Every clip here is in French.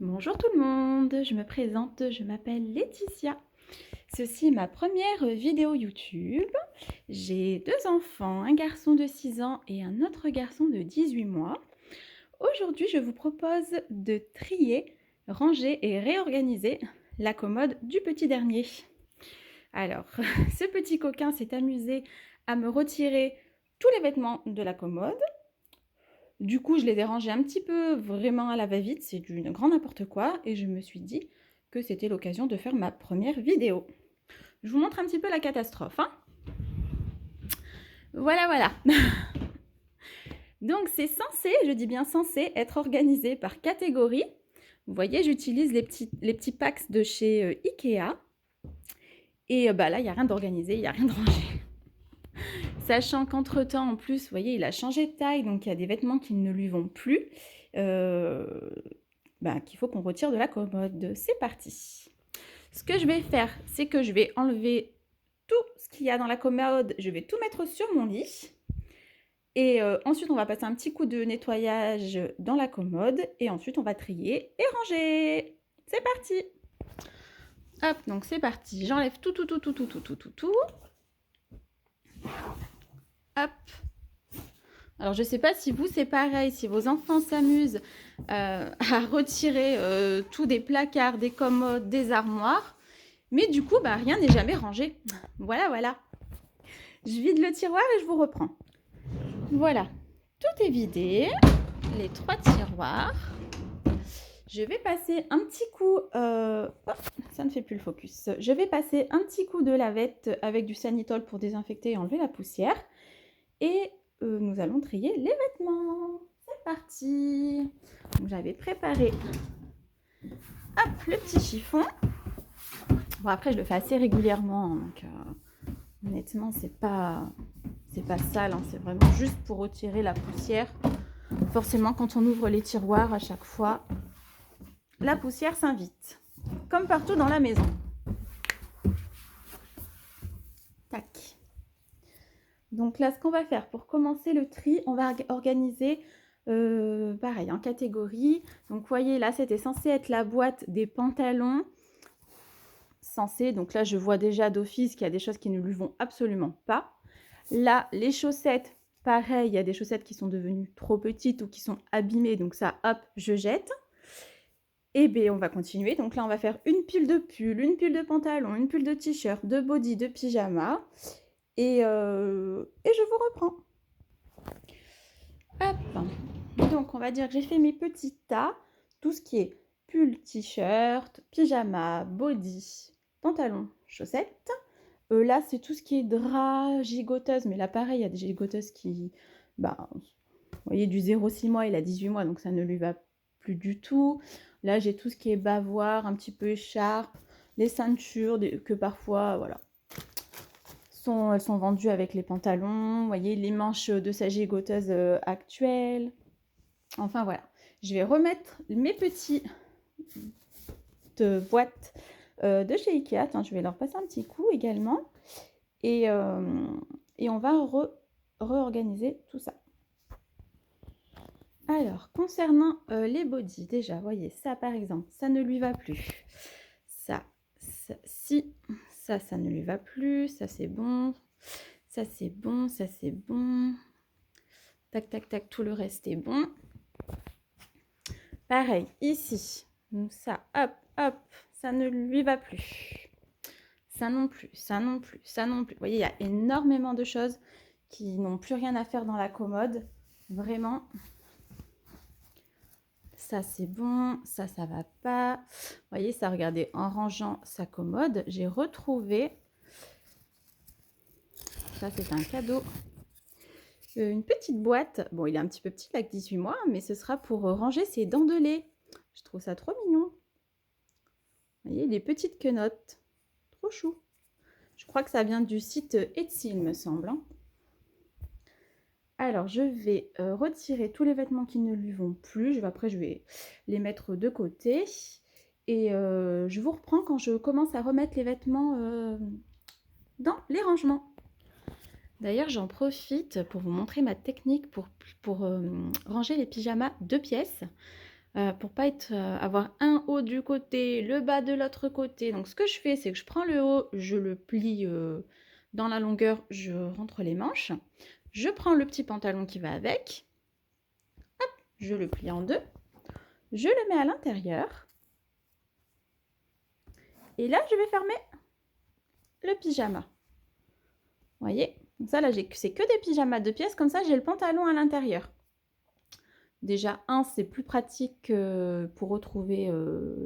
Bonjour tout le monde, je me présente, je m'appelle Laetitia. Ceci est ma première vidéo YouTube. J'ai deux enfants, un garçon de 6 ans et un autre garçon de 18 mois. Aujourd'hui, je vous propose de trier, ranger et réorganiser la commode du petit dernier. Alors, ce petit coquin s'est amusé à me retirer tous les vêtements de la commode. Du coup, je les ai rangés un petit peu vraiment à la va-vite, c'est du grand n'importe quoi, et je me suis dit que c'était l'occasion de faire ma première vidéo. Je vous montre un petit peu la catastrophe, hein. Voilà, voilà. Donc c'est censé, je dis bien censé, être organisé par catégorie. Vous voyez, j'utilise les petits packs de chez Ikea. Et bah là, il n'y a rien d'organisé, il n'y a rien de rangé. Sachant qu'entre-temps, en plus, vous voyez, il a changé de taille, donc il y a des vêtements qui ne lui vont plus. Qu'il faut qu'on retire de la commode. C'est parti. Ce que je vais faire, c'est que je vais enlever tout ce qu'il y a dans la commode. Je vais tout mettre sur mon lit. Et ensuite, on va passer un petit coup de nettoyage dans la commode. Et ensuite, on va trier et ranger. C'est parti. Hop, donc c'est parti. J'enlève tout. Hop. Alors, je ne sais pas si vous, c'est pareil, si vos enfants s'amusent à retirer tout des placards, des commodes, des armoires. Mais du coup, bah, rien n'est jamais rangé. Voilà, voilà. Je vide le tiroir et je vous reprends. Voilà, tout est vidé. Les 3 tiroirs. Je vais passer un petit coup... ça ne fait plus le focus. Je vais passer un petit coup de lavette avec du Sanitol pour désinfecter et enlever la poussière. Et nous allons trier les vêtements. C'est parti. J'avais préparé le petit chiffon. Bon, après, je le fais assez régulièrement. Donc, honnêtement, c'est pas sale. Hein, c'est vraiment juste pour retirer la poussière. Forcément, quand on ouvre les tiroirs, à chaque fois, la poussière s'invite. Comme partout dans la maison. Tac. Donc là, ce qu'on va faire pour commencer le tri, on va organiser pareil en catégories. Donc vous voyez, là, c'était censé être la boîte des pantalons. Donc là, je vois déjà d'office qu'il y a des choses qui ne lui vont absolument pas. Là, les chaussettes, pareil, il y a des chaussettes qui sont devenues trop petites ou qui sont abîmées. Donc ça, hop, je jette. Et bien, on va continuer. Donc là, on va faire une pile de pulls, une pile de pantalons, une pile de t-shirts, de body, de pyjama. Et je vous reprends. Hop. Donc, on va dire que j'ai fait mes petits tas. Tout ce qui est pull, t-shirt, pyjama, body, pantalon, chaussettes. Là, c'est tout ce qui est drap, gigoteuse. Mais là, pareil, il y a des gigoteuses qui... vous voyez, du 0-6 mois, il a 18 mois, donc ça ne lui va plus du tout. Là, j'ai tout ce qui est bavoir, un petit peu écharpe, les ceintures, que parfois, voilà, elles sont vendues avec les pantalons. Vous voyez, les manches de sa gigoteuse actuelle. Enfin, voilà. Je vais remettre mes petites boîtes de chez Ikea. Attends, je vais leur passer un petit coup également. Et on va réorganiser tout ça. Alors, concernant les bodys, déjà, voyez, ça par exemple, ça ne lui va plus. Ça ne lui va plus. Ça, c'est bon. Ça, c'est bon. Ça, c'est bon. Tac, tac, tac, tout le reste est bon. Pareil, ici. Donc ça, hop, hop, ça ne lui va plus. Ça non plus, ça non plus, ça non plus. Vous voyez, il y a énormément de choses qui n'ont plus rien à faire dans la commode. Vraiment. Ça, c'est bon. Ça va pas. Vous voyez, ça, regardez, en rangeant sa commode, j'ai retrouvé... Ça, c'est un cadeau. Une petite boîte. Bon, il est un petit peu petit, il a que 18 mois, mais ce sera pour ranger ses dents de lait. Je trouve ça trop mignon. Vous voyez, les petites quenottes. Trop chou. Je crois que ça vient du site Etsy, il me semble. Hein. Alors, je vais retirer tous les vêtements qui ne lui vont plus. Après, je vais les mettre de côté. Et je vous reprends quand je commence à remettre les vêtements dans les rangements. D'ailleurs, j'en profite pour vous montrer ma technique pour ranger les pyjamas 2 pièces. pour pas avoir un haut du côté, le bas de l'autre côté. Donc ce que je fais, c'est que je prends le haut, je le plie dans la longueur, je rentre les manches. Je prends le petit pantalon qui va avec, hop, je le plie en deux, je le mets à l'intérieur. Et là, je vais fermer le pyjama. Vous voyez? Donc ça, là, c'est que des pyjamas 2 pièces. Comme ça, j'ai le pantalon à l'intérieur. Déjà, c'est plus pratique pour retrouver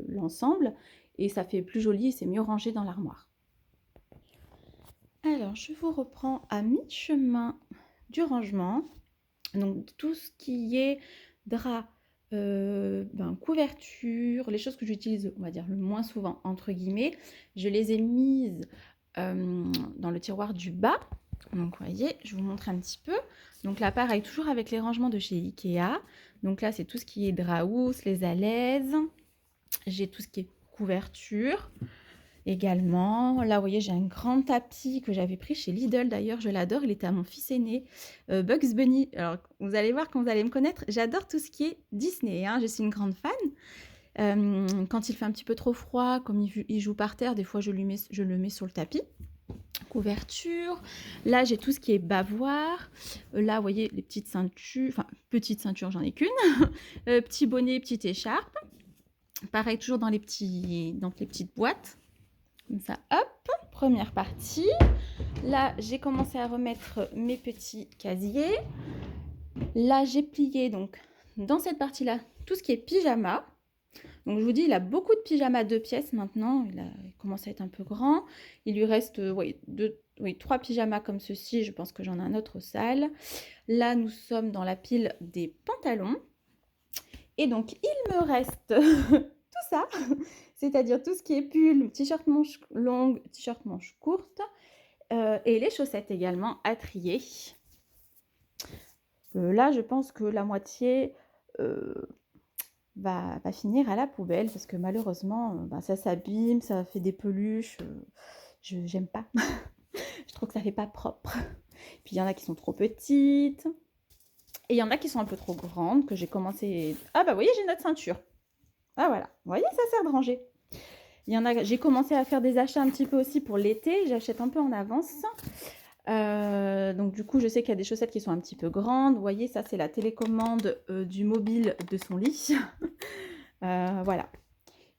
l'ensemble. Et ça fait plus joli, c'est mieux rangé dans l'armoire. Alors, je vous reprends à mi-chemin du rangement. Donc, tout ce qui est drap, couverture, les choses que j'utilise, on va dire, le moins souvent, entre guillemets, je les ai mises dans le tiroir du bas. Donc, vous voyez, je vous montre un petit peu. Donc là, pareil, toujours avec les rangements de chez Ikea. Donc là, c'est tout ce qui est drap housse, les alaises. J'ai tout ce qui est couverture également. Là, vous voyez, j'ai un grand tapis que j'avais pris chez Lidl. D'ailleurs, je l'adore. Il était à mon fils aîné, Bugs Bunny. Alors, vous allez voir quand vous allez me connaître, j'adore tout ce qui est Disney. Hein. Je suis une grande fan. Quand il fait un petit peu trop froid, comme il joue par terre, des fois, je le mets sur le tapis. Couverture. Là, j'ai tout ce qui est bavoir. Là, vous voyez, les petites ceintures. Enfin, petites ceintures, j'en ai qu'une. Petit bonnet, petite écharpe. Pareil, toujours dans les petites boîtes. Comme ça, hop, première partie. Là, j'ai commencé à remettre mes petits casiers. Là, j'ai plié, donc, dans cette partie-là, tout ce qui est pyjama. Donc, je vous dis, il a beaucoup de pyjamas 2 pièces maintenant. Il commence à être un peu grand. Il lui reste 3 pyjamas comme ceci. Je pense que j'en ai un autre au sale. Là, nous sommes dans la pile des pantalons. Et donc, il me reste tout ça, c'est-à-dire tout ce qui est pull, t-shirt manche longue, t-shirt manche courte, et les chaussettes également à trier. Là, je pense que la moitié va finir à la poubelle parce que malheureusement, ça s'abîme, ça fait des peluches. J'aime pas. Je trouve que ça fait pas propre. Puis il y en a qui sont trop petites. Et il y en a qui sont un peu trop grandes, que j'ai commencé... Ah bah vous voyez, j'ai notre ceinture. Ah voilà, vous voyez, ça sert de ranger. Il y en a, j'ai commencé à faire des achats un petit peu aussi pour l'été. J'achète un peu en avance. Donc du coup, je sais qu'il y a des chaussettes qui sont un petit peu grandes. Vous voyez, ça c'est la télécommande du mobile de son lit. Voilà.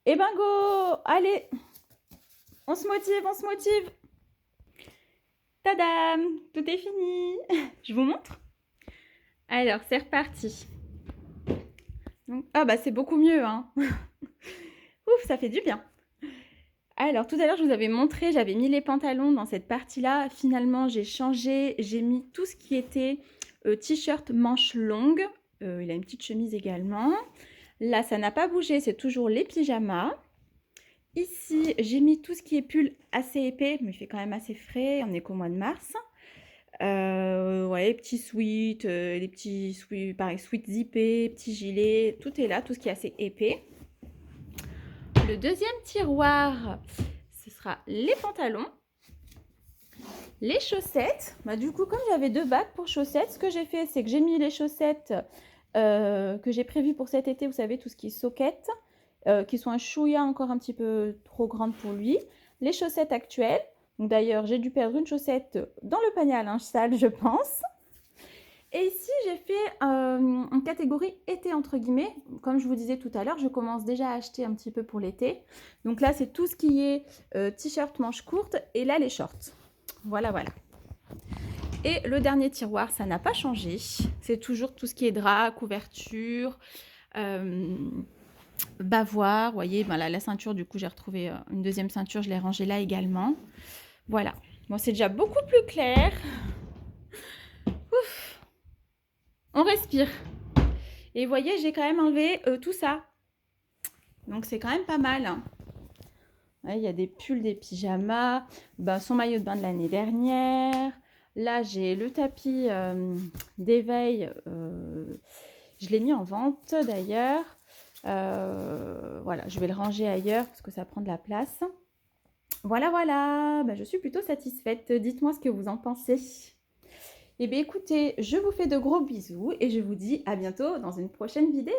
Et ben go, allez, on se motive. Tadam, tout est fini. Je vous montre. Alors, c'est reparti. Donc, ah bah c'est beaucoup mieux, hein. Ouf, ça fait du bien. Alors, tout à l'heure, je vous avais montré, j'avais mis les pantalons dans cette partie-là. Finalement, j'ai changé, j'ai mis tout ce qui était t-shirt manches longues. Il a une petite chemise également. Là, ça n'a pas bougé, c'est toujours les pyjamas. Ici, j'ai mis tout ce qui est pull assez épais, mais il fait quand même assez frais. On est qu'au mois de mars. Ouais, petits sweats, les petits sweats, pareil, sweats zippés, petits gilets, tout est là, tout ce qui est assez épais. Le deuxième tiroir, ce sera les pantalons, les chaussettes. Bah, du coup, comme j'avais 2 bacs pour chaussettes, ce que j'ai fait, c'est que j'ai mis les chaussettes que j'ai prévues pour cet été, vous savez, tout ce qui est socket, qui sont un chouïa encore un petit peu trop grandes pour lui. Les chaussettes actuelles. D'ailleurs, j'ai dû perdre une chaussette dans le panier à linge sale, je pense. Et ici, j'ai fait une catégorie été, entre guillemets. Comme je vous disais tout à l'heure, je commence déjà à acheter un petit peu pour l'été. Donc là, c'est tout ce qui est t-shirt manches courtes et là, les shorts. Voilà, voilà. Et le dernier tiroir, ça n'a pas changé. C'est toujours tout ce qui est drap, couverture, bavoir. Vous voyez, ben là, la ceinture, du coup, j'ai retrouvé une deuxième ceinture. Je l'ai rangée là également. Voilà. Bon, c'est déjà beaucoup plus clair. Ouf. On respire. Et vous voyez, j'ai quand même enlevé tout ça. Donc, c'est quand même pas mal. Hein. Ouais, il y a des pulls, des pyjamas, son maillot de bain de l'année dernière. Là, j'ai le tapis d'éveil. Je l'ai mis en vente d'ailleurs. Voilà, je vais le ranger ailleurs parce que ça prend de la place. Voilà, voilà. Je suis plutôt satisfaite. Dites-moi ce que vous en pensez. Eh bien, écoutez, je vous fais de gros bisous et je vous dis à bientôt dans une prochaine vidéo.